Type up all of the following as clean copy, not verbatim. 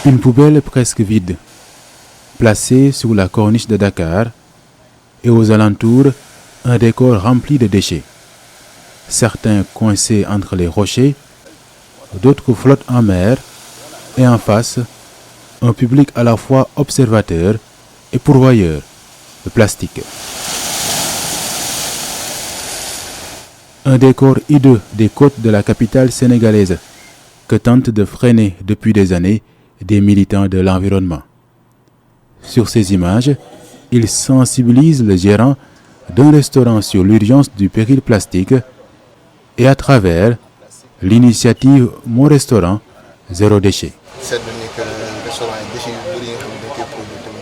Une poubelle presque vide, placée sur la corniche de Dakar, et aux alentours, un décor rempli de déchets. Certains coincés entre les rochers, d'autres flottent en mer, et en face, un public à la fois observateur et pourvoyeur de plastique. Un décor hideux des côtes de la capitale sénégalaise que tentent de freiner depuis des années des militants de l'environnement. Sur ces images, ils sensibilisent le gérant d'un restaurant sur l'urgence du péril plastique et à travers l'initiative Mon Restaurant Zéro Déchet.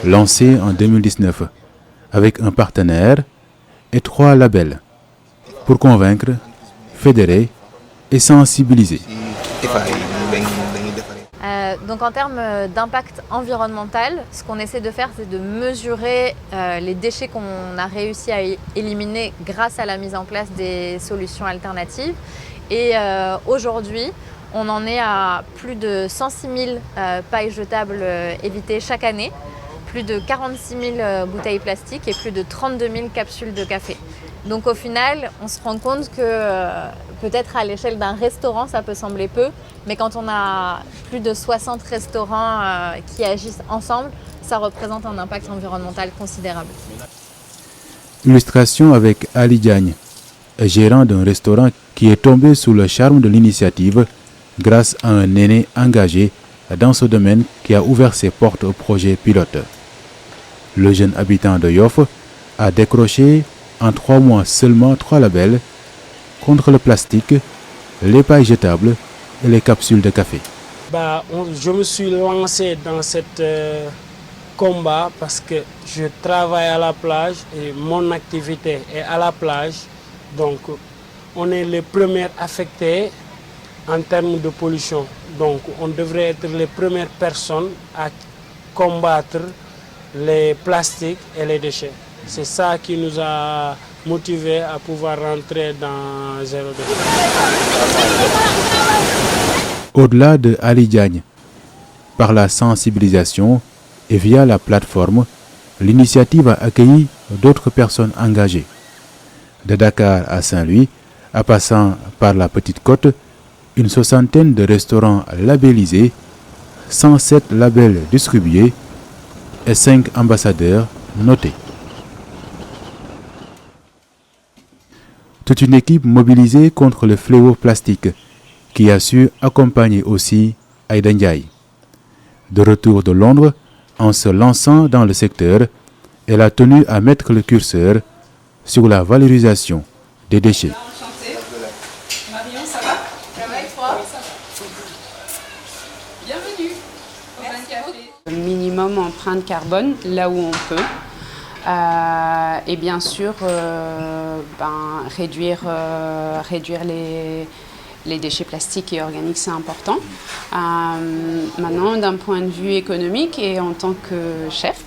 Lancé en 2019 avec un partenaire et 3 labels pour convaincre, fédérer et sensibiliser. Donc en termes d'impact environnemental, ce qu'on essaie de faire, c'est de mesurer les déchets qu'on a réussi à éliminer grâce à la mise en place des solutions alternatives. Et aujourd'hui, on en est à plus de 106 000 pailles jetables évitées chaque année, plus de 46 000 bouteilles plastiques et plus de 32 000 capsules de café. Donc au final, on se rend compte que peut-être à l'échelle d'un restaurant, ça peut sembler peu, mais quand on a plus de 60 restaurants qui agissent ensemble, ça représente un impact environnemental considérable. Illustration avec Ali Diagne, gérant d'un restaurant qui est tombé sous le charme de l'initiative grâce à un aîné engagé dans ce domaine qui a ouvert ses portes au projet pilote. Le jeune habitant de Yoff a décroché en 3 mois seulement 3 labels contre le plastique, les pailles jetables et les capsules de café. Je me suis lancé dans ce combat parce que je travaille à la plage et mon activité est à la plage. Donc on est les premiers affectés en termes de pollution. Donc on devrait être les premières personnes à combattre les plastiques et les déchets. C'est ça qui nous a motivés à pouvoir rentrer dans Zéro Déchet. Au-delà de Ali Diagne, par la sensibilisation et via la plateforme, l'initiative a accueilli d'autres personnes engagées. De Dakar à Saint-Louis, en passant par la Petite Côte, une 60aine de restaurants labellisés, 107 labels distribués et 5 ambassadeurs notés. Toute une équipe mobilisée contre le fléau plastique qui a su accompagner aussi Aïda Ndiaye. De retour de Londres, en se lançant dans le secteur, elle a tenu à mettre le curseur sur la valorisation des déchets. Marion, ça va? Ça va et toi? Bienvenue au Bain Café. Minimum empreinte carbone là où on peut. Et bien sûr, réduire les déchets plastiques et organiques, c'est important. Maintenant, d'un point de vue économique et en tant que chef,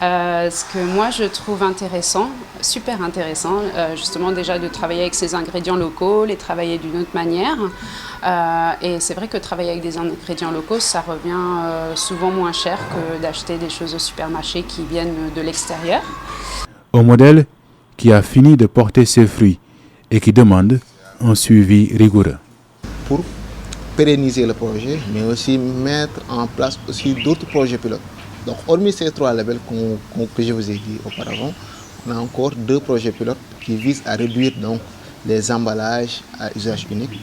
ce que moi je trouve intéressant, super intéressant, justement déjà de travailler avec ces ingrédients locaux, les travailler d'une autre manière. Et c'est vrai que travailler avec des ingrédients locaux, ça revient souvent moins cher que d'acheter des choses au supermarché qui viennent de l'extérieur. Un modèle qui a fini de porter ses fruits et qui demande un suivi rigoureux. Pour pérenniser le projet, mais aussi mettre en place aussi d'autres projets pilotes. Donc, hormis ces 3 labels que je vous ai dit auparavant, on a encore 2 projets pilotes qui visent à réduire donc, les emballages à usage unique,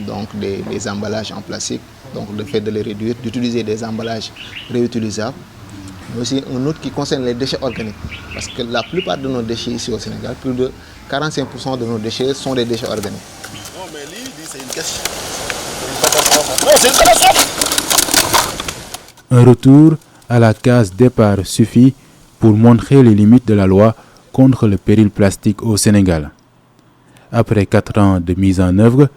donc des emballages en plastique, donc le fait de les réduire, d'utiliser des emballages réutilisables, mais aussi un autre qui concerne les déchets organiques, parce que la plupart de nos déchets ici au Sénégal, plus de 45% de nos déchets sont des déchets organiques. Non, mais lui, c'est une question. Non, c'est une catastrophe. Un retour à la case départ suffit pour montrer les limites de la loi contre le péril plastique au Sénégal. Après 4 ans de mise en œuvre,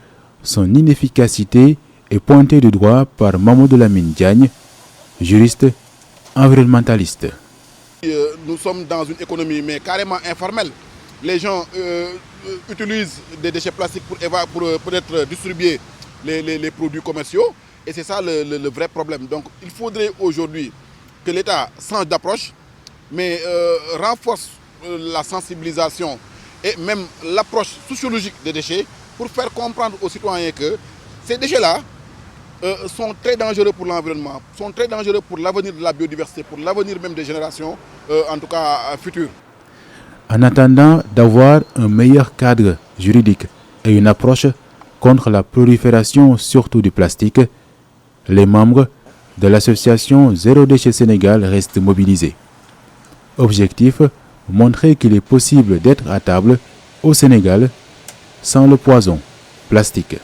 son inefficacité est pointée du doigt par Mamadou Lamine Diagne, juriste environnementaliste. Nous sommes dans une économie mais carrément informelle. Les gens utilisent des déchets plastiques pour peut-être distribuer les produits commerciaux. Et c'est ça le vrai problème. Donc il faudrait aujourd'hui que l'État change d'approche, mais renforce la sensibilisation et même l'approche sociologique des déchets pour faire comprendre aux citoyens que ces déchets-là sont très dangereux pour l'environnement, sont très dangereux pour l'avenir de la biodiversité, pour l'avenir même des générations, en tout cas futures. En attendant d'avoir un meilleur cadre juridique et une approche contre la prolifération surtout du plastique, les membres de l'association Zéro Déchet Sénégal restent mobilisés. Objectif, montrer qu'il est possible d'être à table au Sénégal sans le poison plastique.